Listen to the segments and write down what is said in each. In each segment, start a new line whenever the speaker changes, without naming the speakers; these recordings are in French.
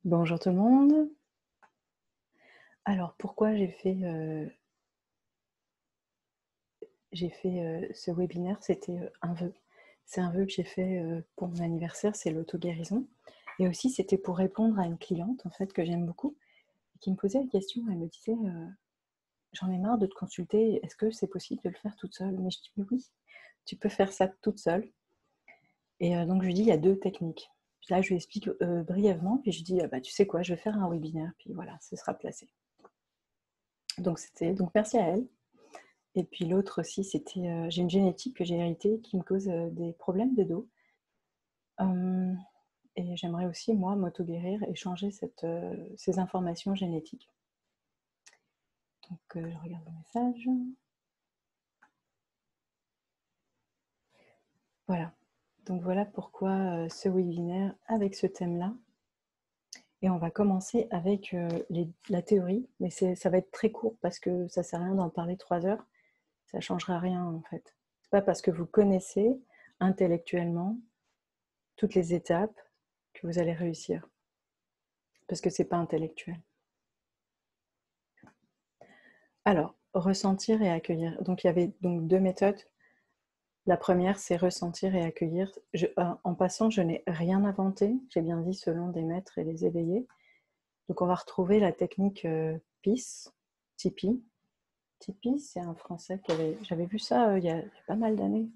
Bonjour tout le monde. Alors pourquoi ce webinaire? C'était, un vœu. C'est un vœu que j'ai fait, pour mon anniversaire, c'est l'auto-guérison et aussi c'était pour répondre à une cliente, en fait, que j'aime beaucoup et qui me posait la question. Elle me disait, «J'en ai marre de te consulter, est-ce que c'est possible de le faire toute seule?» Mais je dis: «Mais oui, tu peux faire ça toute seule» et donc je lui dis: «Il y a 2 techniques». Puis là, je lui explique, brièvement, puis je lui dis: «Ah bah, tu sais quoi? Je vais faire un webinaire, puis voilà, ce sera placé». Donc merci à elle. Et puis l'autre aussi, c'était, j'ai une génétique que j'ai héritée qui me cause, des problèmes de dos. Hem et j'aimerais aussi moi m'auto-guérir et changer ces informations génétiques. Donc je regarde le message. Voilà. Donc voilà pourquoi, ce webinaire avec ce thème-là et on va commencer avec, la théorie, mais ça va être très court parce que ça sert à rien d'en parler 3 heures, ça changera rien en fait. C'est pas parce que vous connaissez intellectuellement toutes les étapes que vous allez réussir. Parce que c'est pas intellectuel. Alors, ressentir et accueillir. Donc il y avait donc 2 méthodes. La première, c'est ressentir et accueillir. En passant, je n'ai rien inventé. J'ai bien dit selon des maîtres et les éveillés. Donc on va retrouver la technique PIS, Tipeee. Tipeee, c'est un Français j'avais vu ça il y a pas mal d'années.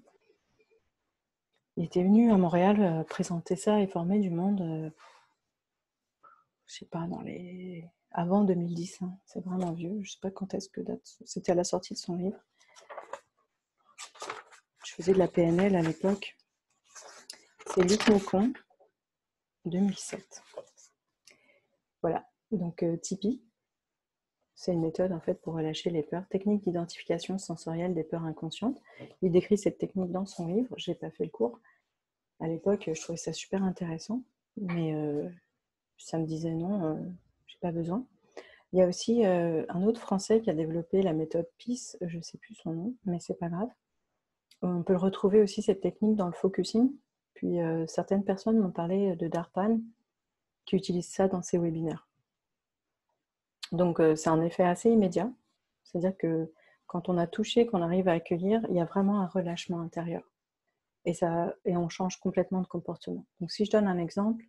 Il était venu à Montréal présenter ça et former du monde, je sais pas, avant 2010, hein. C'est vraiment vieux. Je sais pas quand est-ce que date. C'était à la sortie de son livre. Je faisais de la PNL à l'époque. C'est Luc Moucon, 2007. Voilà. Donc Tipeee, c'est une méthode en fait pour relâcher les peurs. Technique d'identification sensorielle des peurs inconscientes. Il décrit cette technique dans son livre. Je n'ai pas fait le cours. À l'époque, je trouvais ça super intéressant, mais ça me disait non, j'ai pas besoin. Il y a aussi un autre Français qui a développé la méthode PIS, je ne sais plus son nom, mais c'est pas grave. On peut retrouver aussi cette technique dans le focusing. Puis certaines personnes m'ont parlé de Darpan qui utilise ça dans ses webinaires. Donc c'est un effet assez immédiat. C'est-à-dire que quand on a touché, qu'on arrive à accueillir, il y a vraiment un relâchement intérieur. Et on change complètement de comportement. Donc si je donne un exemple,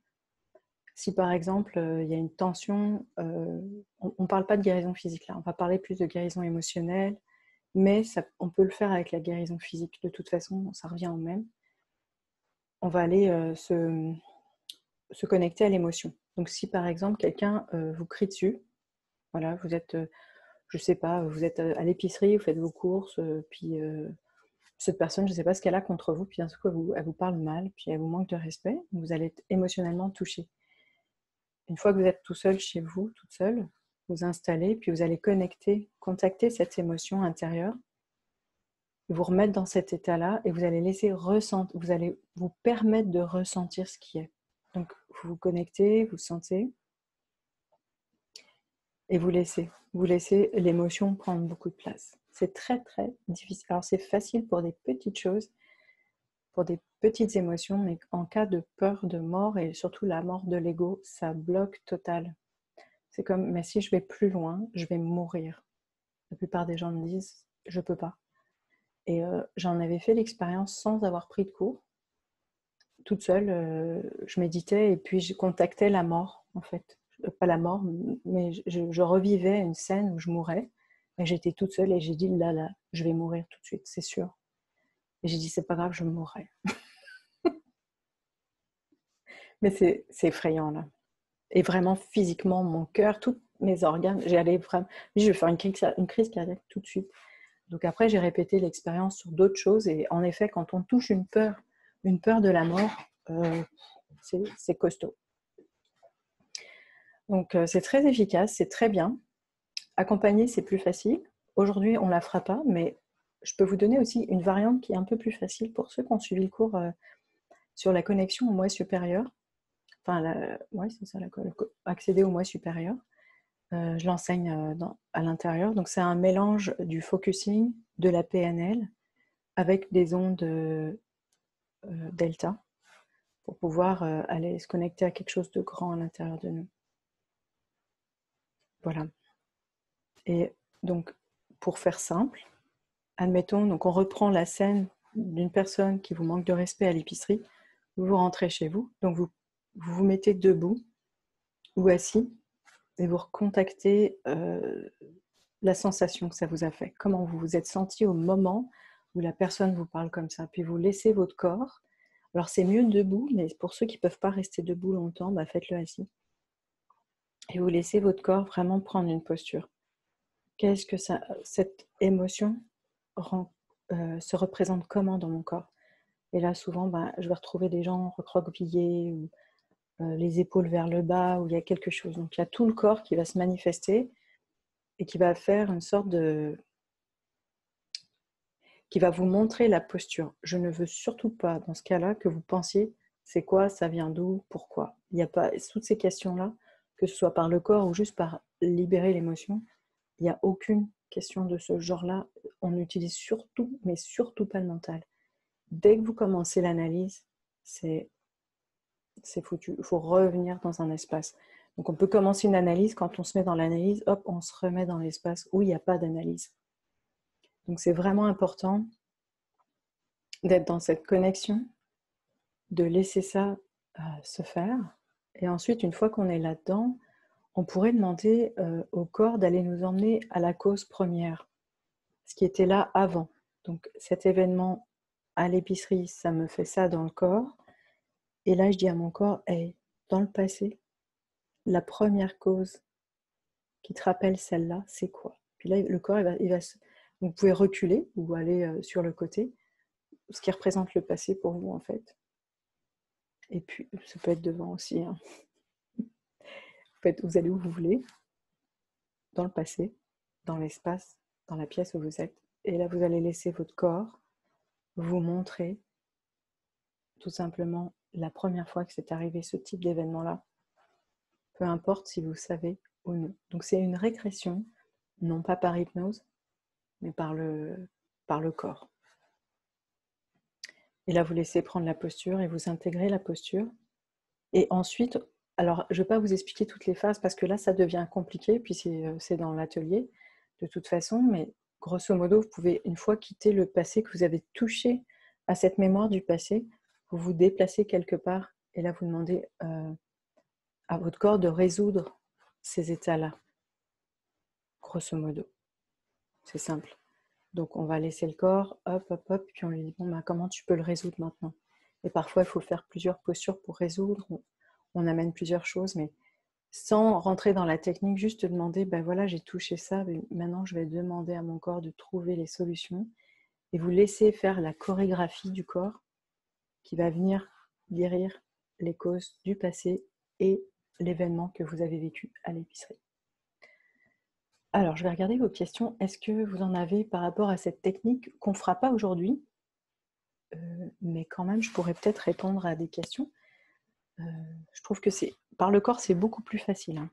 si par exemple il y a une tension, on ne parle pas de guérison physique là, on va parler plus de guérison émotionnelle, mais on peut le faire avec la guérison physique. De toute façon, ça revient au même. On va aller se connecter à l'émotion. Donc si par exemple quelqu'un vous crie dessus, voilà, vous êtes, je sais pas, vous êtes à l'épicerie, vous faites vos courses, puis cette personne, je ne sais pas ce qu'elle a contre vous, puis d'un coup elle vous parle mal, puis elle vous manque de respect, vous allez être émotionnellement touché. Une fois que vous êtes tout seul chez vous, toute seule, vous installez, puis vous allez contacter cette émotion intérieure, vous remettre dans cet état-là, et vous allez vous allez vous permettre de ressentir ce qui est. Donc vous vous connectez, vous sentez, et vous laissez l'émotion prendre beaucoup de place. C'est très très difficile. Alors c'est facile pour des petites choses, pour des petites émotions, mais en cas de peur de mort, et surtout la mort de l'ego, ça bloque total. C'est comme, mais si je vais plus loin, je vais mourir. La plupart des gens me disent, je peux pas. Et j'en avais fait l'expérience sans avoir pris de cours. Toute seule, je méditais et puis je contactais la mort, en fait. Pas la mort, mais je revivais une scène où je mourais. Et j'étais toute seule et j'ai dit, là, je vais mourir tout de suite, c'est sûr. Et j'ai dit, c'est pas grave, je mourrai. Mais c'est effrayant, là. Et vraiment, physiquement, mon cœur, tous mes organes, j'allais vraiment... Je vais faire une crise cardiaque tout de suite. Donc après, j'ai répété l'expérience sur d'autres choses. Et en effet, quand on touche une peur de la mort, c'est costaud. Donc c'est très efficace, c'est très bien. Accompagner, c'est plus facile. Aujourd'hui, on ne la fera pas, mais je peux vous donner aussi une variante qui est un peu plus facile pour ceux qui ont suivi le cours sur la connexion au moi supérieur. Enfin, ouais, c'est ça, accéder au moi supérieur. Je l'enseigne à l'intérieur. Donc c'est un mélange du focusing, de la PNL, avec des ondes delta, pour pouvoir aller se connecter à quelque chose de grand à l'intérieur de nous. Voilà. Et donc, pour faire simple, admettons, donc on reprend la scène d'une personne qui vous manque de respect à l'épicerie. Vous rentrez chez vous, donc vous mettez debout ou assis et vous recontactez la sensation que ça vous a fait. Comment vous vous êtes senti au moment où la personne vous parle comme ça. Puis vous laissez votre corps. Alors c'est mieux debout, mais pour ceux qui ne peuvent pas rester debout longtemps, bah faites-le assis. Et vous laissez votre corps vraiment prendre une posture. Qu'est-ce que cette émotion se représente comment dans mon corps? Et là, souvent, je vais retrouver des gens recroquevillés ou les épaules vers le bas, où il y a quelque chose. Donc, il y a tout le corps qui va se manifester et qui va faire une sorte de... qui va vous montrer la posture. Je ne veux surtout pas, dans ce cas-là, que vous pensiez c'est quoi, ça vient d'où, pourquoi. Il n'y a pas toutes ces questions-là, que ce soit par le corps ou juste par libérer l'émotion. Il n'y a aucune question de ce genre-là. On n'utilise surtout, mais surtout pas le mental. Dès que vous commencez l'analyse, c'est foutu. Il faut revenir dans un espace. Donc on peut commencer une analyse, quand on se met dans l'analyse, hop, on se remet dans l'espace où il n'y a pas d'analyse. Donc c'est vraiment important d'être dans cette connexion, de laisser ça se faire. Et ensuite, une fois qu'on est là-dedans, on pourrait demander au corps d'aller nous emmener à la cause première, ce qui était là avant. Donc cet événement à l'épicerie, ça me fait ça dans le corps. Et là, je dis à mon corps, hey, dans le passé, la première cause qui te rappelle celle-là, c'est quoi? Puis là, le corps, vous pouvez reculer ou aller sur le côté, ce qui représente le passé pour vous, en fait. Et puis, ça peut être devant aussi. Hein. Vous allez où vous voulez, dans le passé, dans l'espace, dans la pièce où vous êtes. Et là, vous allez laisser votre corps vous montrer tout simplement la première fois que c'est arrivé ce type d'événement-là, peu importe si vous savez ou non. Donc c'est une régression, non pas par hypnose, mais par le corps. Et là, vous laissez prendre la posture et vous intégrez la posture. Et ensuite, alors je ne vais pas vous expliquer toutes les phases parce que là, ça devient compliqué, puis c'est dans l'atelier de toute façon, mais grosso modo, vous pouvez, une fois quitter le passé, que vous avez touché à cette mémoire du passé, vous vous déplacez quelque part et là, vous demandez à votre corps de résoudre ces états-là, grosso modo. C'est simple. Donc, on va laisser le corps, hop, hop, hop, puis on lui dit, bon, comment tu peux le résoudre maintenant? Et parfois, il faut faire plusieurs postures pour résoudre. On amène plusieurs choses, mais sans rentrer dans la technique, juste demander, voilà, j'ai touché ça, mais maintenant, je vais demander à mon corps de trouver les solutions et vous laisser faire la chorégraphie du corps qui va venir guérir les causes du passé et l'événement que vous avez vécu à l'épicerie. Alors, je vais regarder vos questions. Est-ce que vous en avez par rapport à cette technique qu'on ne fera pas aujourd'hui, mais quand même, je pourrais peut-être répondre à des questions. Je trouve que par le corps, c'est beaucoup plus facile. Hein.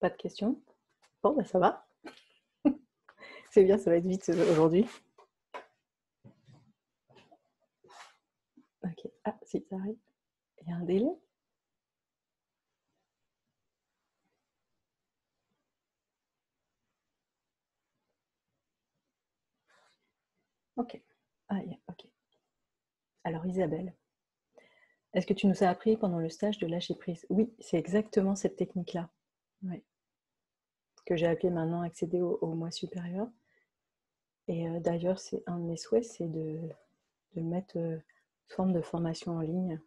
Pas de questions? Bon, ça va. C'est bien, ça va être vite aujourd'hui. Ok. Ah, si, ça arrive. Il y a un délai? Ok. Ah, ok. Alors, Isabelle, est-ce que tu nous as appris pendant le stage de lâcher prise? Oui, c'est exactement cette technique-là. Ouais. Que j'ai appelé maintenant accéder au moi supérieur. Et d'ailleurs, c'est un de mes souhaits, c'est de mettre une forme de formation en ligne,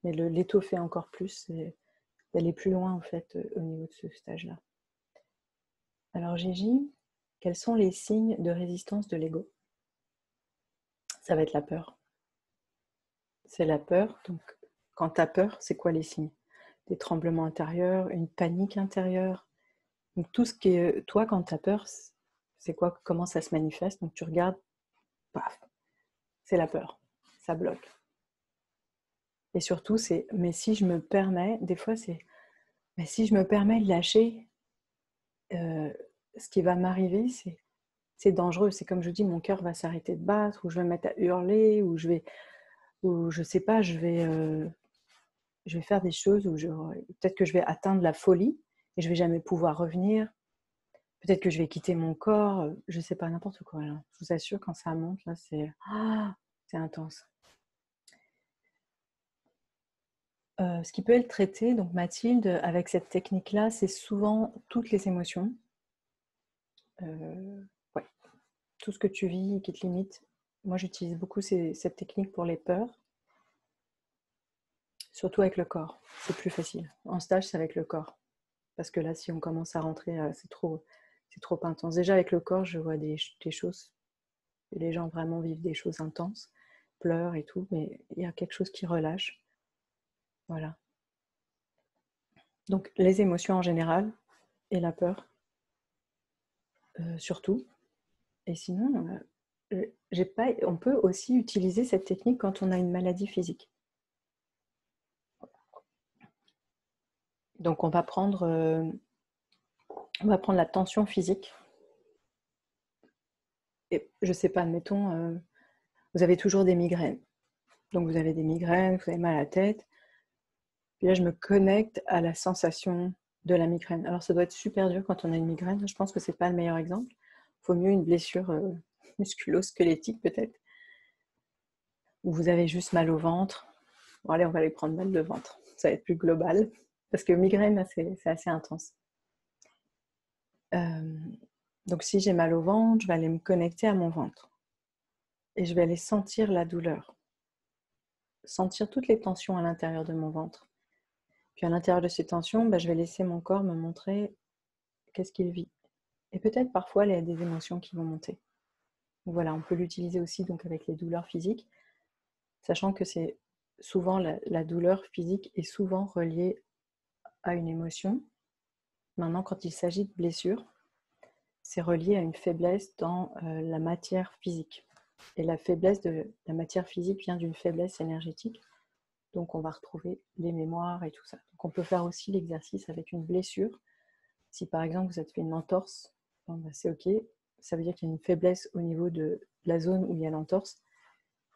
mais l'étoffer encore plus, d'aller plus loin en fait au niveau de ce stage-là. Alors Gigi, quels sont les signes de résistance de l'ego? Ça va être la peur. C'est la peur, donc quand tu as peur, c'est quoi les signes? Des tremblements intérieurs, une panique intérieure. Donc tout ce qui est, toi quand tu as peur, c'est quoi? Comment ça se manifeste? Donc tu regardes, paf, c'est la peur, ça bloque. Et surtout, mais si je me permets, des fois mais si je me permets de lâcher, ce qui va m'arriver, c'est dangereux. C'est comme je dis, mon cœur va s'arrêter de battre, ou je vais me mettre à hurler, ou je sais pas, je vais faire des choses où peut-être que je vais atteindre la folie et je vais jamais pouvoir revenir. Peut-être que je vais quitter mon corps, je sais pas, n'importe quoi. Là. Je vous assure, quand ça monte, là, c'est intense. Ce qui peut être traité, donc Mathilde, avec cette technique-là, c'est souvent toutes les émotions. Ouais. Tout ce que tu vis qui te limite. Moi, j'utilise beaucoup cette technique pour les peurs, surtout avec le corps. C'est plus facile. En stage, c'est avec le corps. Parce que là, si on commence à rentrer, c'est trop intense. Déjà, avec le corps, je vois des choses. Les gens vraiment vivent des choses intenses, pleurent et tout, mais il y a quelque chose qui relâche. Voilà. Donc, les émotions en général et la peur, surtout. Et sinon, on peut aussi utiliser cette technique quand on a une maladie physique. Donc, on va prendre la tension physique. Et je ne sais pas, admettons, vous avez toujours des migraines. Donc, vous avez des migraines, vous avez mal à la tête. Puis là, je me connecte à la sensation de la migraine. Alors, ça doit être super dur quand on a une migraine. Je pense que ce n'est pas le meilleur exemple. Il faut mieux une blessure musculo-squelettique, peut-être. Ou vous avez juste mal au ventre. Bon, allez, on va aller prendre mal de ventre. Ça va être plus global. Parce que migraine, c'est assez intense. Donc, si j'ai mal au ventre, je vais aller me connecter à mon ventre. Et je vais aller sentir la douleur. Sentir toutes les tensions à l'intérieur de mon ventre. Puis à l'intérieur de ces tensions, je vais laisser mon corps me montrer qu'est-ce qu'il vit. Et peut-être parfois, il y a des émotions qui vont monter. Donc voilà, on peut l'utiliser aussi donc, avec les douleurs physiques, sachant que c'est souvent la douleur physique est souvent reliée à une émotion. Maintenant, quand il s'agit de blessures, c'est relié à une faiblesse dans la matière physique. Et la faiblesse de la matière physique vient d'une faiblesse énergétique. Donc, on va retrouver les mémoires et tout ça. Donc, on peut faire aussi l'exercice avec une blessure. Si par exemple, vous avez fait une entorse, c'est OK. Ça veut dire qu'il y a une faiblesse au niveau de la zone où il y a l'entorse.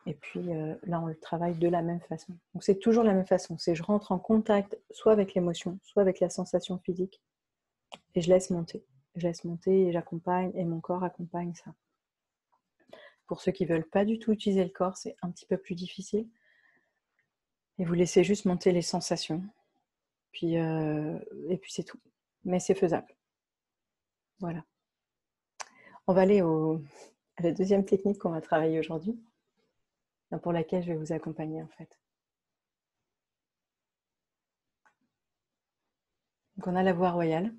Et puis là, on le travaille de la même façon. Donc, c'est toujours la même façon. C'est je rentre en contact soit avec l'émotion, soit avec la sensation physique. Et je laisse monter. Je laisse monter et j'accompagne. Et mon corps accompagne ça. Pour ceux qui ne veulent pas du tout utiliser le corps, c'est un petit peu plus difficile. Et vous laissez juste monter les sensations. Et puis c'est tout. Mais c'est faisable. Voilà. On va aller à la deuxième technique qu'on va travailler aujourd'hui, pour laquelle je vais vous accompagner en fait. Donc on a la voie royale.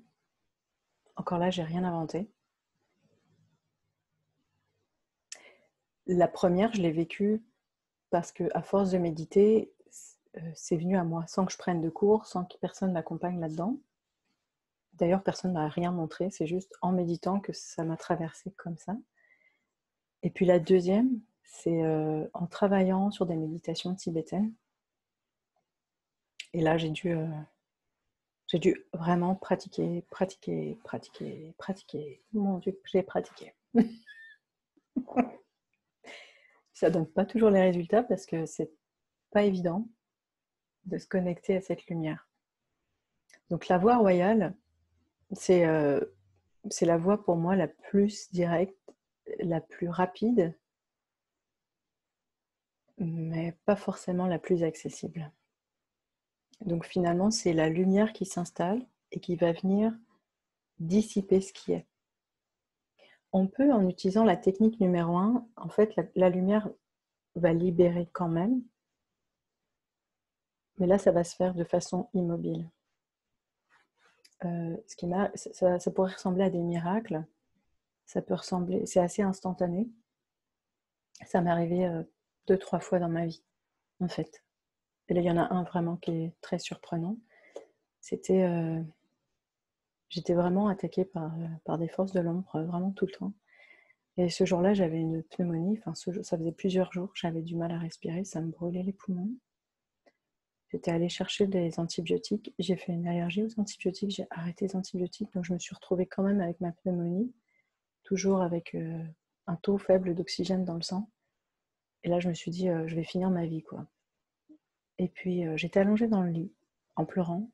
Encore là, j'ai rien inventé. La première, je l'ai vécue parce que à force de méditer, c'est venu à moi, sans que je prenne de cours, sans que personne m'accompagne là-dedans. D'ailleurs, personne ne m'a rien montré, c'est juste en méditant que ça m'a traversé comme ça. Et puis la deuxième, c'est en travaillant sur des méditations tibétaines. Et là, j'ai dû vraiment pratiquer. Mon Dieu, j'ai pratiqué. Ça ne donne pas toujours les résultats parce que c'est pas évident de se connecter à cette lumière. Donc la voie royale, c'est la voie pour moi la plus directe, la plus rapide, mais pas forcément la plus accessible. Donc finalement, c'est la lumière qui s'installe et qui va venir dissiper ce qui est. On peut, en utilisant la technique numéro 1, en fait, la lumière va libérer quand même, mais là, ça va se faire de façon immobile. Ça pourrait ressembler à des miracles. Ça peut ressembler, c'est assez instantané. Ça m'est arrivé 2-3 fois dans ma vie, en fait. Et là, il y en a un vraiment qui est très surprenant. J'étais vraiment attaquée par des forces de l'ombre, vraiment tout le temps. Et ce jour-là, j'avais une pneumonie. Ça faisait plusieurs jours, j'avais du mal à respirer, ça me brûlait les poumons. J'étais allée chercher des antibiotiques. J'ai fait une allergie aux antibiotiques, j'ai arrêté les antibiotiques, donc je me suis retrouvée quand même avec ma pneumonie. toujours avec un taux faible d'oxygène dans le sang. Et là, je me suis dit, je vais finir ma vie, quoi. Et puis, j'étais allongée dans le lit, en pleurant.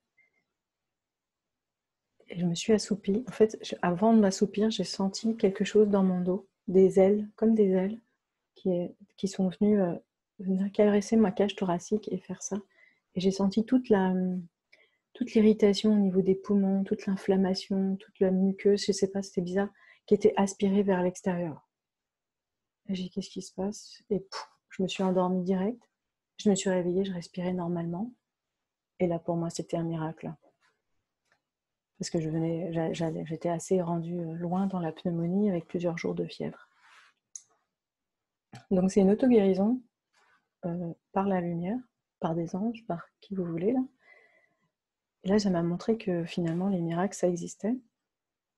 Et je me suis assoupie. En fait, avant de m'assoupir, j'ai senti quelque chose dans mon dos, des ailes, comme des ailes, qui sont venues venir caresser ma cage thoracique et faire ça. Et j'ai senti toute l'irritation au niveau des poumons, toute l'inflammation, toute la muqueuse, je sais pas, c'était bizarre, qui était aspirée vers l'extérieur. Et j'ai dit, qu'est-ce qui se passe? Et pouf, je me suis endormie direct. Je me suis réveillée, je respirais normalement. Et là, pour moi, c'était un miracle. Parce que j'étais assez rendue loin dans la pneumonie avec plusieurs jours de fièvre. Donc c'est une auto-guérison par la lumière, par des anges, par qui vous voulez là. Et là, ça m'a montré que finalement les miracles, ça existait.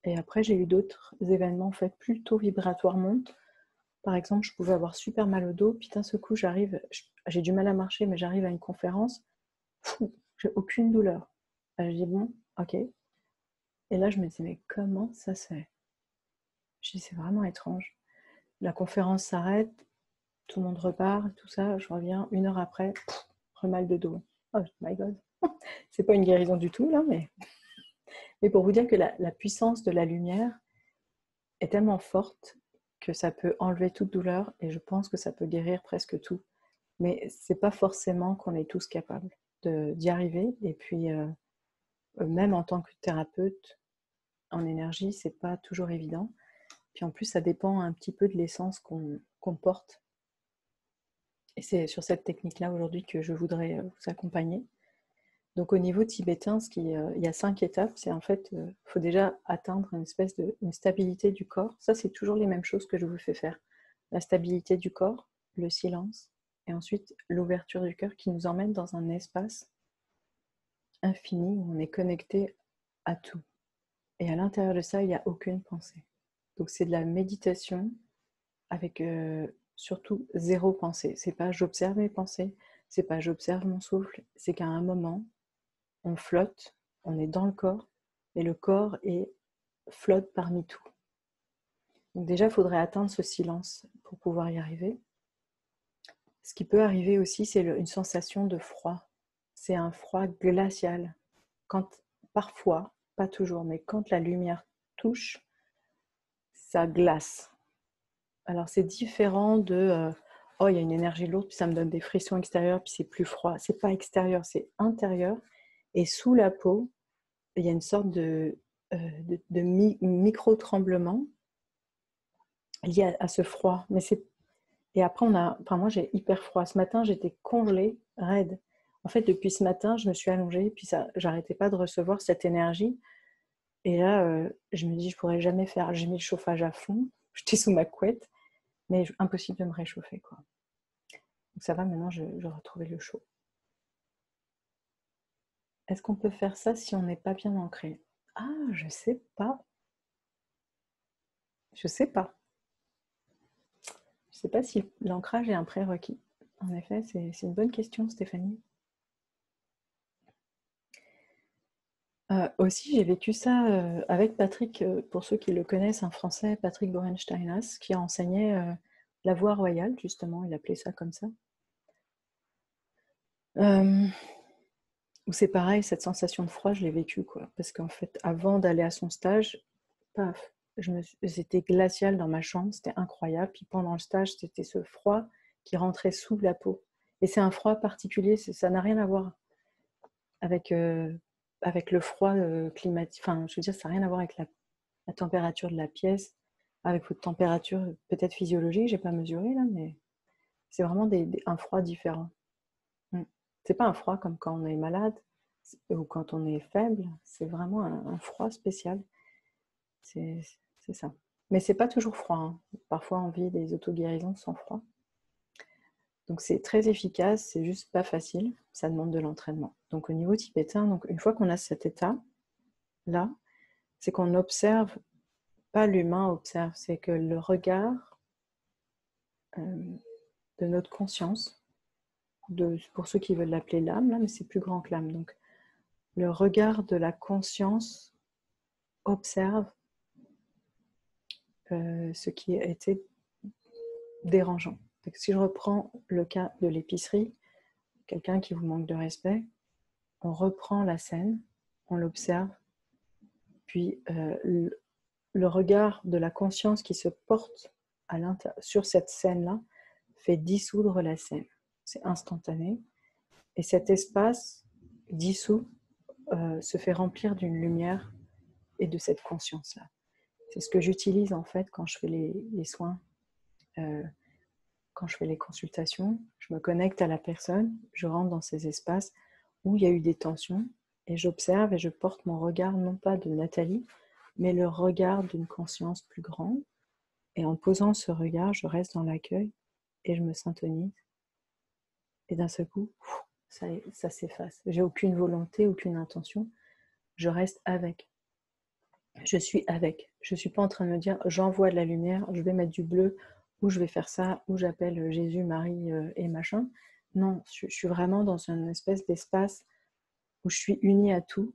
Et après, j'ai eu d'autres événements en fait plutôt vibratoirement. Par exemple, je pouvais avoir super mal au dos, puis d'un seul coup, j'ai du mal à marcher, mais j'arrive à une conférence, j'ai aucune douleur. Je dis bon, ok. Et là, je me disais, mais comment ça se fait? Je dis, c'est vraiment étrange. La conférence s'arrête, tout le monde repart, tout ça, je reviens 1 heure après, mal de dos. Oh my god. C'est pas une guérison du tout, là, mais pour vous dire que la puissance de la lumière est tellement forte que ça peut enlever toute douleur et je pense que ça peut guérir presque tout. Mais c'est pas forcément qu'on est tous capables d'y arriver. Et puis, même en tant que thérapeute en énergie, c'est pas toujours évident. Puis en plus, ça dépend un petit peu de l'essence qu'on porte. Et c'est sur cette technique-là aujourd'hui que je voudrais vous accompagner. Donc au niveau tibétain, il y a 5 étapes. C'est en fait, faut déjà atteindre une stabilité du corps. Ça, c'est toujours les mêmes choses que je vous fais faire. La stabilité du corps, le silence, et ensuite l'ouverture du cœur qui nous emmène dans un espace infini où on est connecté à tout. Et à l'intérieur de ça, il n'y a aucune pensée. Donc c'est de la méditation avec surtout 0 pensée. C'est pas j'observe mes pensées, c'est pas j'observe mon souffle, c'est qu'à un moment, on flotte, on est dans le corps, et le corps flotte parmi tout. Donc déjà, il faudrait atteindre ce silence pour pouvoir y arriver. Ce qui peut arriver aussi, c'est une sensation de froid. C'est un froid glacial. Parfois, pas toujours, mais quand la lumière touche, ça glace. Alors c'est différent de oh, il y a une énergie lourde, puis ça me donne des frissons extérieurs, puis c'est plus froid. C'est pas extérieur, c'est intérieur. Et sous la peau, il y a une sorte de micro-tremblement lié à ce froid. Et après, moi, j'ai hyper froid. Ce matin, j'étais congelée, raide. En fait, depuis ce matin, je me suis allongée, puis j'arrêtais pas de recevoir cette énergie. Et là, je me dis, je pourrais jamais faire. J'ai mis le chauffage à fond, j'étais sous ma couette, mais impossible de me réchauffer, quoi. Donc ça va, maintenant, je retrouvais le chaud. Est-ce qu'on peut faire ça si on n'est pas bien ancré? Ah, je sais pas. Je sais pas. Je sais pas si l'ancrage est un prérequis. En effet, c'est une bonne question, Stéphanie. Aussi, j'ai vécu ça avec Patrick, pour ceux qui le connaissent, un Français, Patrick Borensteinas, qui enseignait la voie royale, justement, il appelait ça comme ça. Où c'est pareil, cette sensation de froid, je l'ai vécue, quoi. Parce qu'en fait, avant d'aller à son stage, paf, c'était glacial dans ma chambre, c'était incroyable. Puis pendant le stage, c'était ce froid qui rentrait sous la peau. Et c'est un froid particulier, ça n'a rien à voir avec le froid climatique. Enfin, je veux dire, ça n'a rien à voir avec la température de la pièce, avec votre température peut-être physiologique, j'ai pas mesuré là, mais c'est vraiment un froid différent. C'est pas un froid comme quand on est malade ou quand on est faible, c'est vraiment un froid spécial. C'est ça. Mais c'est pas toujours froid, hein. Parfois on vit des auto-guérisons sans froid. Donc c'est très efficace, c'est juste pas facile, ça demande de l'entraînement. Donc au niveau tibétain, donc une fois qu'on a cet état-là, c'est qu'on observe, pas l'humain observe, c'est que le regard de notre conscience, pour ceux qui veulent l'appeler l'âme, là, mais c'est plus grand que l'âme. Donc le regard de la conscience observe ce qui était dérangeant. Donc, si je reprends le cas de l'épicerie, quelqu'un qui vous manque de respect, on reprend la scène, on l'observe, puis le regard de la conscience qui se porte sur cette scène-là fait dissoudre la scène. C'est instantané. Et cet espace dissous se fait remplir d'une lumière et de cette conscience-là. C'est ce que j'utilise en fait quand je fais les soins, quand je fais les consultations. Je me connecte à la personne, je rentre dans ces espaces où il y a eu des tensions et j'observe et je porte mon regard non pas de Nathalie, mais le regard d'une conscience plus grande. Et en posant ce regard, je reste dans l'accueil et je me syntonise. Et d'un seul coup, ça s'efface. J'ai aucune volonté, aucune intention. Je reste avec. Je suis avec. Je ne suis pas en train de me dire j'envoie de la lumière, je vais mettre du bleu, ou je vais faire ça, ou j'appelle Jésus, Marie et machin. Non, je suis vraiment dans une espèce d'espace où je suis unie à tout.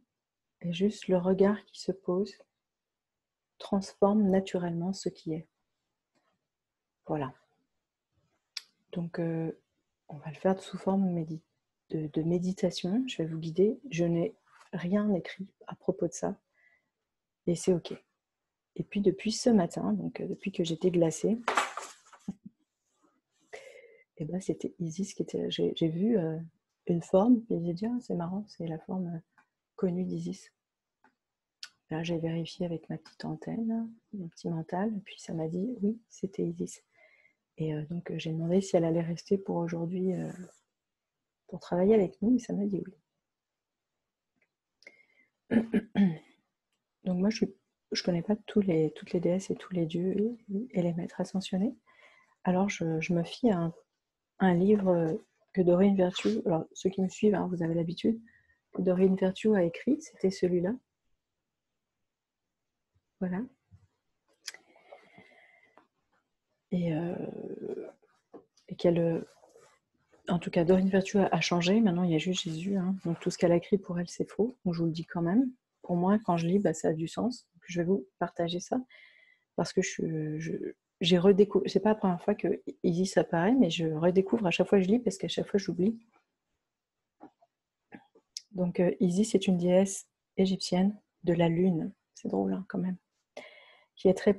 Et juste le regard qui se pose transforme naturellement ce qui est. Voilà. Donc, on va le faire sous forme de méditation. Je vais vous guider. Je n'ai rien écrit à propos de ça. Et c'est OK. Et puis, depuis ce matin, donc depuis que j'étais glacée, et ben, c'était Isis qui était là. J'ai vu une forme, et j'ai dit, ah, c'est marrant, c'est la forme connue d'Isis. Là, j'ai vérifié avec ma petite antenne, mon petit mental, et puis ça m'a dit, oui, c'était Isis. Et donc, j'ai demandé si elle allait rester pour aujourd'hui, pour travailler avec nous, et ça m'a dit oui. Donc moi, je ne connais pas toutes les déesses et tous les dieux et les maîtres ascensionnés. Alors, je me fie à un livre que Doreen Virtue, alors ceux qui me suivent, hein, vous avez l'habitude, que Doreen Virtue a écrit, c'était celui-là. Voilà. Et qu'elle... En tout cas, Doreen Virtue a changé. Maintenant, il y a juste Jésus. Hein. Donc, tout ce qu'elle a écrit pour elle, c'est faux. Donc, je vous le dis quand même. Pour moi, quand je lis, bah, ça a du sens. Donc, je vais vous partager ça. Parce que j'ai redécouvert... C'est pas la première fois que Isis apparaît, mais je redécouvre à chaque fois que je lis, parce qu'à chaque fois, j'oublie. Donc, Isis est une déesse égyptienne de la lune. C'est drôle, hein, quand même. Qui est très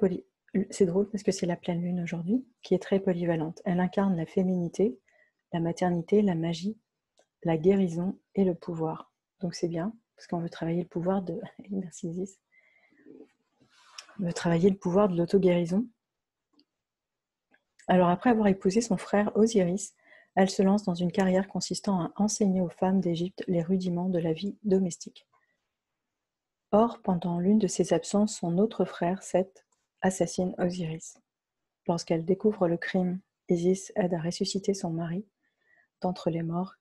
C'est drôle parce que c'est la pleine lune aujourd'hui, qui est très polyvalente. Elle incarne la féminité, la maternité, la magie, la guérison et le pouvoir. Donc c'est bien, parce qu'on veut travailler le pouvoir de... Merci Isis. On veut travailler le pouvoir de l'auto-guérison. Alors après avoir épousé son frère Osiris, elle se lance dans une carrière consistant à enseigner aux femmes d'Égypte les rudiments de la vie domestique. Or, pendant l'une de ses absences, son autre frère, Seth, assassine Osiris. Lorsqu'elle découvre le crime, Isis aide à ressusciter son mari d'entre les morts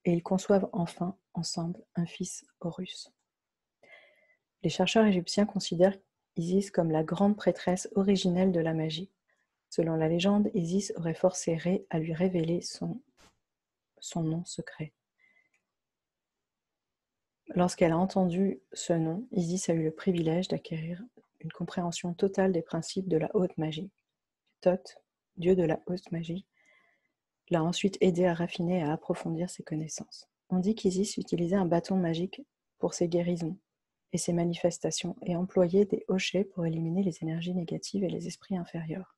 et ils conçoivent enfin, ensemble, un fils Horus. Les chercheurs égyptiens considèrent Isis comme la grande prêtresse originelle de la magie. Selon la légende, Isis aurait forcé Ré à lui révéler son nom secret. Lorsqu'elle a entendu ce nom, Isis a eu le privilège d'acquérir une compréhension totale des principes de la haute magie. Thoth, dieu de la haute magie, l'a ensuite aidé à raffiner et à approfondir ses connaissances. On dit qu'Isis utilisait un bâton magique pour ses guérisons et ses manifestations et employait des hochets pour éliminer les énergies négatives et les esprits inférieurs.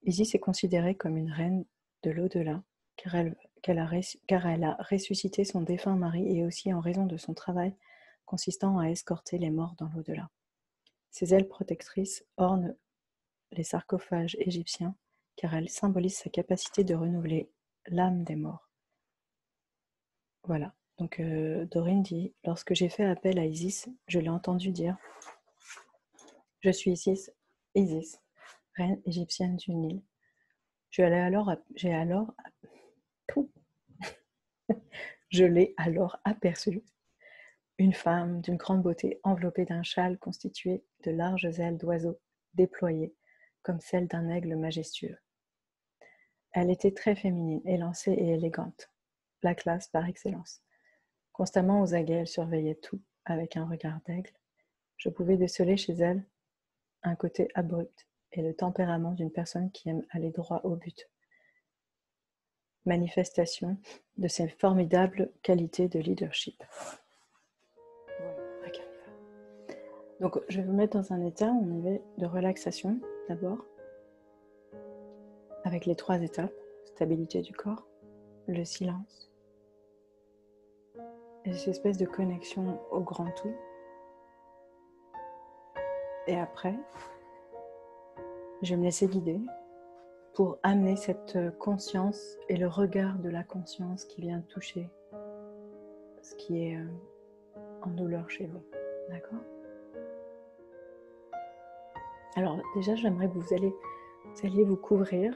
Isis est considérée comme une reine de l'au-delà car elle a ressuscité son défunt mari et aussi en raison de son travail consistant à escorter les morts dans l'au-delà. Ses ailes protectrices ornent les sarcophages égyptiens car elles symbolisent sa capacité de renouveler l'âme des morts. Voilà. Donc Doreen dit, lorsque j'ai fait appel à Isis, je l'ai entendu dire, je suis Isis, reine égyptienne du Nil. Je l'ai alors aperçue, une femme d'une grande beauté enveloppée d'un châle constitué de larges ailes d'oiseau déployées comme celles d'un aigle majestueux. Elle était très féminine, élancée et élégante, la classe par excellence. Constamment aux aguets, elle surveillait tout avec un regard d'aigle. Je pouvais déceler chez elle un côté abrupt et le tempérament d'une personne qui aime aller droit au but. Manifestation de ses formidables qualités de leadership. Voilà, donc je vais vous mettre dans un état où on y va de relaxation d'abord, avec les 3 étapes, stabilité du corps, le silence, et cette espèce de connexion au grand tout. Et après, je vais me laisser guider pour amener cette conscience et le regard de la conscience qui vient toucher ce qui est en douleur chez vous. D'accord ? Alors déjà, j'aimerais que vous alliez vous couvrir.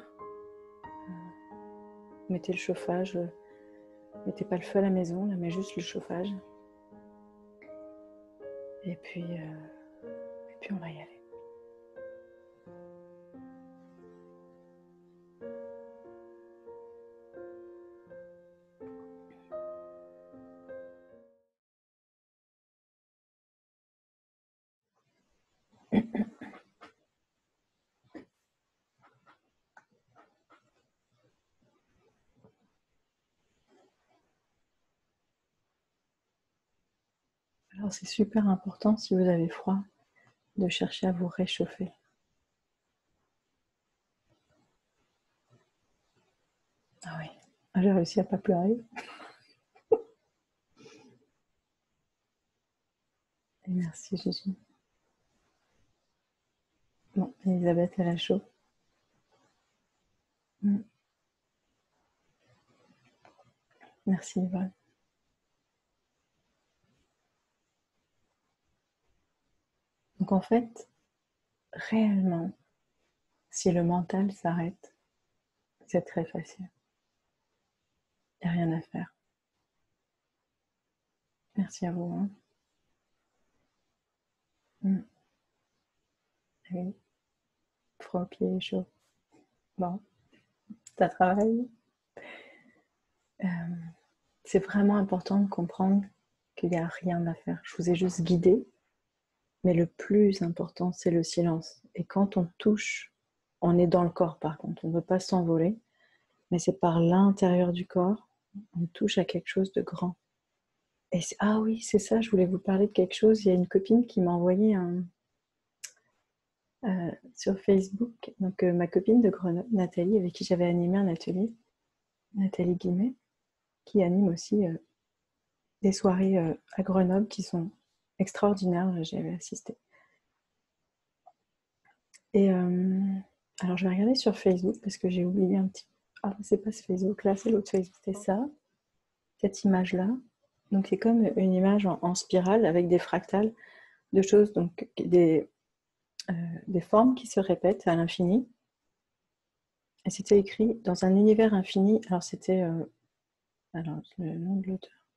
Mettez le chauffage. Mettez pas le feu à la maison, là, mais juste le chauffage. Et puis on va y aller. Alors c'est super important, si vous avez froid, de chercher à vous réchauffer. Ah oui, j'ai réussi à ne pas pleurer. Et merci Gigi. Bon, Elisabeth, elle a chaud. Merci Yvonne. Donc en fait, réellement, si le mental s'arrête, c'est très facile. Il n'y a rien à faire. Merci à vous. Hein. Oui. Froid aux pieds et chaud. Bon, ça travaille. C'est vraiment important de comprendre qu'il n'y a rien à faire. Je vous ai juste guidé, mais le plus important, c'est le silence. Et quand on touche, on est dans le corps par contre, on ne veut pas s'envoler, mais c'est par l'intérieur du corps, on touche à quelque chose de grand. Et ah oui, c'est ça, je voulais vous parler de quelque chose. Il y a une copine qui m'a envoyé sur Facebook, donc ma copine de Grenoble, Nathalie, avec qui j'avais animé un atelier, Nathalie Guimet, qui anime aussi des soirées à Grenoble qui sont extraordinaires, j'avais assisté. Et alors je vais regarder sur Facebook parce que j'ai oublié un petit... Ah, c'est pas ce Facebook là, c'est l'autre Facebook, c'est ça, cette image là. Donc c'est comme une image en spirale avec des fractales de choses, donc des formes qui se répètent à l'infini. Et c'était écrit dans un univers infini. Alors c'était... alors le nom de l'auteur.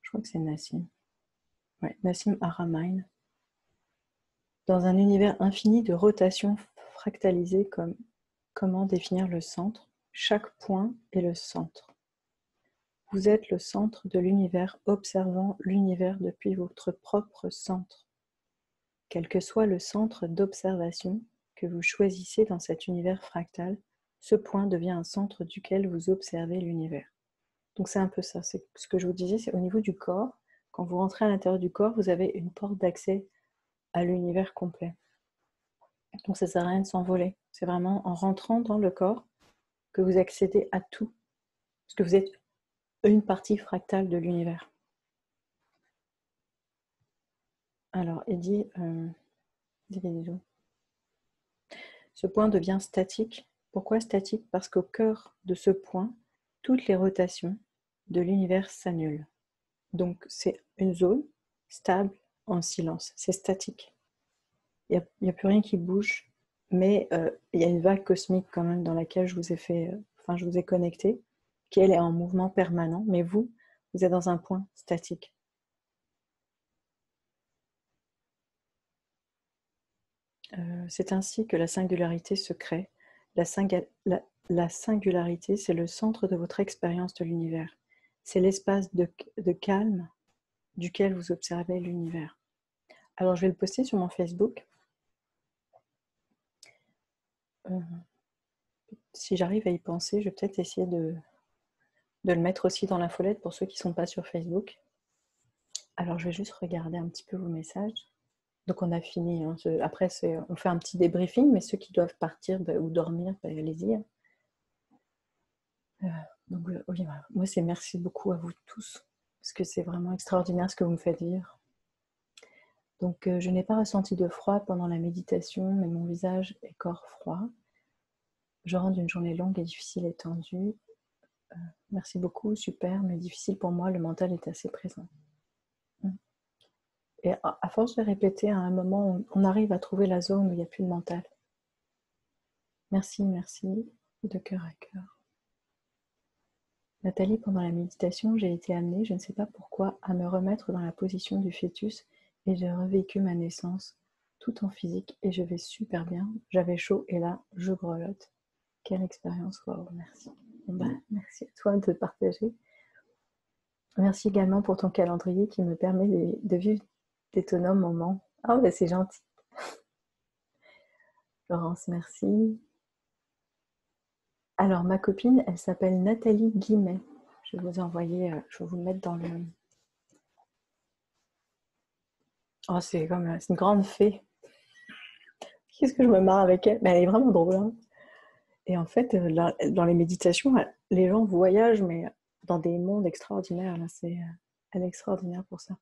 Je crois que c'est Nassim. Ouais, Nassim Haramein. Dans un univers infini de rotation fractalisée, comme comment définir le centre. Chaque point est le centre. Vous êtes le centre de l'univers, observant l'univers depuis votre propre centre. Quel que soit le centre d'observation que vous choisissez dans cet univers fractal, ce point devient un centre duquel vous observez l'univers. Donc c'est un peu ça, c'est ce que je vous disais, c'est au niveau du corps. Quand vous rentrez à l'intérieur du corps, vous avez une porte d'accès à l'univers complet. Donc ça ne sert à rien de s'envoler. C'est vraiment en rentrant dans le corps que vous accédez à tout. Parce que vous êtes une partie fractale de l'univers. Alors, il dit, ce point devient statique. Pourquoi statique? Parce qu'au cœur de ce point, toutes les rotations de l'univers s'annulent. Donc, c'est une zone stable en silence. C'est statique. Il n'y a plus rien qui bouge, mais il y a une vague cosmique quand même dans laquelle je vous ai fait, je vous ai connecté, qui elle est en mouvement permanent, mais vous êtes dans un point statique. C'est ainsi que la singularité se crée. La singularité, c'est le centre de votre expérience de l'univers. C'est l'espace de calme duquel vous observez l'univers. Alors, je vais le poster sur mon Facebook. Si j'arrive à y penser, je vais peut-être essayer de le mettre aussi dans l'infolette pour ceux qui ne sont pas sur Facebook. Alors, je vais juste regarder un petit peu vos messages. Donc, on a fini. Hein. Après, on fait un petit débriefing, mais ceux qui doivent partir ou dormir, allez-y. Hein. Donc, oui, moi, c'est merci beaucoup à vous tous, parce que c'est vraiment extraordinaire ce que vous me faites vivre. Donc, je n'ai pas ressenti de froid pendant la méditation, mais mon visage et corps froid. Je rentre d'une journée longue et difficile et tendue. Merci beaucoup, super, mais difficile pour moi, le mental est assez présent. Et à force de répéter, à un moment, on arrive à trouver la zone où il n'y a plus de mental. Merci, merci, de cœur à cœur. Nathalie, pendant la méditation, j'ai été amenée, je ne sais pas pourquoi, à me remettre dans la position du fœtus et j'ai revécu ma naissance, tout en physique, et je vais super bien. J'avais chaud et là, je grelotte. Quelle expérience, wow, merci. Merci à toi de partager. Merci également pour ton calendrier qui me permet de vivre d'étonnants moments. Oh, c'est gentil. Laurence, merci. Alors, ma copine, elle s'appelle Nathalie Guimet. Je vais vous envoyer, je vais vous le mettre dans le... Oh, c'est une grande fée. Qu'est-ce que je me marre avec elle? Mais elle est vraiment drôle. Hein. Et en fait, dans les méditations, les gens voyagent, mais dans des mondes extraordinaires. Là, elle est extraordinaire pour ça.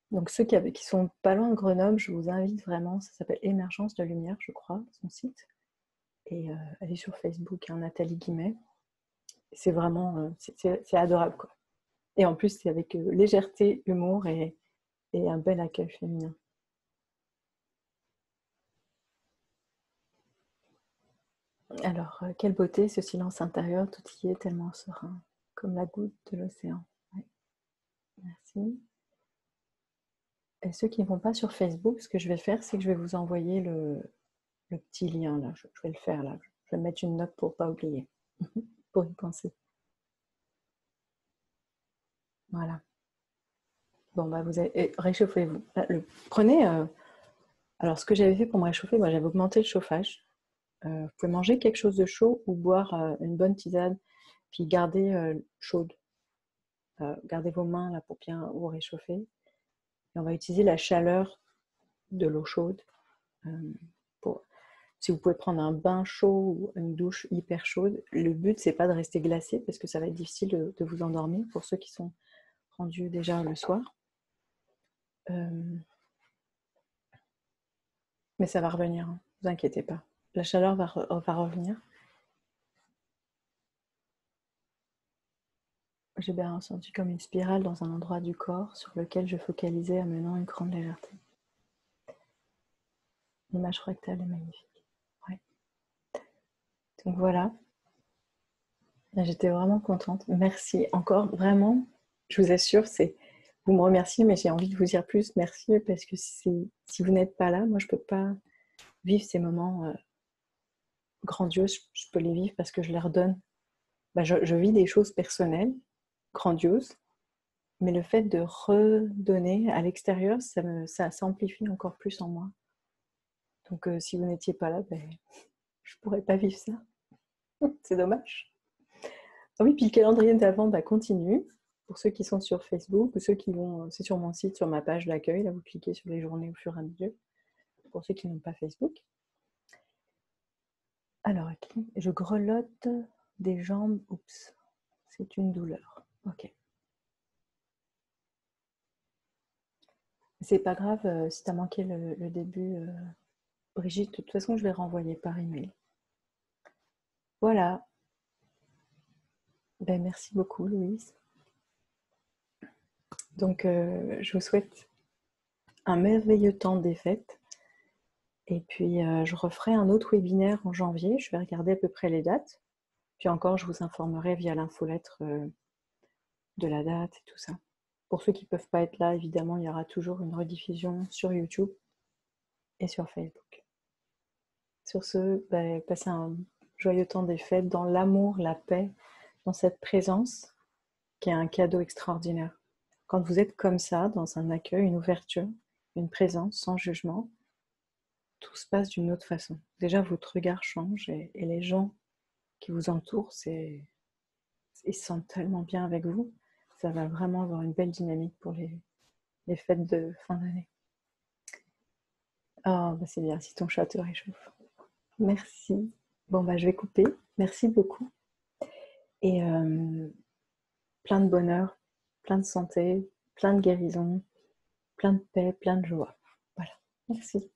Donc, ceux qui sont pas loin de Grenoble, je vous invite vraiment. Ça s'appelle Émergence de Lumière, je crois, son site. Et elle est sur Facebook, hein, Nathalie Guimet. C'est vraiment, c'est adorable, quoi. Et en plus, c'est avec légèreté, humour et un bel accueil féminin. Alors, quelle beauté, ce silence intérieur, tout y est tellement serein, comme la goutte de l'océan. Ouais. Merci. Et ceux qui ne vont pas sur Facebook, ce que je vais faire, c'est que je vais vous envoyer le petit lien, là. Je vais le faire, là. Je vais mettre une note pour ne pas oublier, pour y penser. Voilà. Bon, bah, réchauffez-vous. Prenez... alors, ce que j'avais fait pour me réchauffer, moi, j'avais augmenté le chauffage. Vous pouvez manger quelque chose de chaud ou boire une bonne tisane, puis garder chaude. Gardez vos mains là pour bien vous réchauffer. Et on va utiliser la chaleur de l'eau chaude. Si vous pouvez prendre un bain chaud ou une douche hyper chaude, le but, c'est pas de rester glacé parce que ça va être difficile de vous endormir pour ceux qui sont rendus déjà le soir. Mais ça va revenir, hein. Ne vous inquiétez pas. La chaleur va revenir. J'ai bien ressenti comme une spirale dans un endroit du corps sur lequel je focalisais amenant une grande légèreté. L'image fractale est magnifique. Ouais. Donc voilà. J'étais vraiment contente. Merci encore. Vraiment, je vous assure, vous me remerciez, mais j'ai envie de vous dire plus merci parce que si vous n'êtes pas là, moi, je ne peux pas vivre ces moments grandioses. Je peux les vivre parce que je les redonne. Je vis des choses personnelles, grandioses, mais le fait de redonner à l'extérieur, ça s'amplifie encore plus en moi. Donc, si vous n'étiez pas là, je ne pourrais pas vivre ça. C'est dommage. Ah oui, puis le calendrier d'avant continue. Pour ceux qui sont sur Facebook ou ceux qui vont, c'est sur mon site, sur ma page d'accueil. Là, vous cliquez sur les journées au fur et à mesure. Pour ceux qui n'ont pas Facebook. Alors, je grelotte des jambes. Oups, c'est une douleur. Ok. C'est pas grave si tu as manqué le début, Brigitte. De toute façon, je vais renvoyer par email. Voilà. Merci beaucoup, Louise. Donc, je vous souhaite un merveilleux temps des fêtes. Et puis, je referai un autre webinaire en janvier. Je vais regarder à peu près les dates. Puis encore, je vous informerai via l'infolettre de la date et tout ça. Pour ceux qui ne peuvent pas être là, évidemment, il y aura toujours une rediffusion sur YouTube et sur Facebook. Sur ce, passez un joyeux temps des fêtes dans l'amour, la paix, dans cette présence qui est un cadeau extraordinaire. Quand vous êtes comme ça, dans un accueil, une ouverture, une présence sans jugement, tout se passe d'une autre façon. Déjà, votre regard change et les gens qui vous entourent, ils se sentent tellement bien avec vous. Ça va vraiment avoir une belle dynamique pour les fêtes de fin d'année. Oh, bah c'est bien, si ton chat te réchauffe. Merci. Bon, bah je vais couper. Merci beaucoup. Et plein de bonheur, plein de santé, plein de guérison, plein de paix, plein de joie. Voilà. Merci.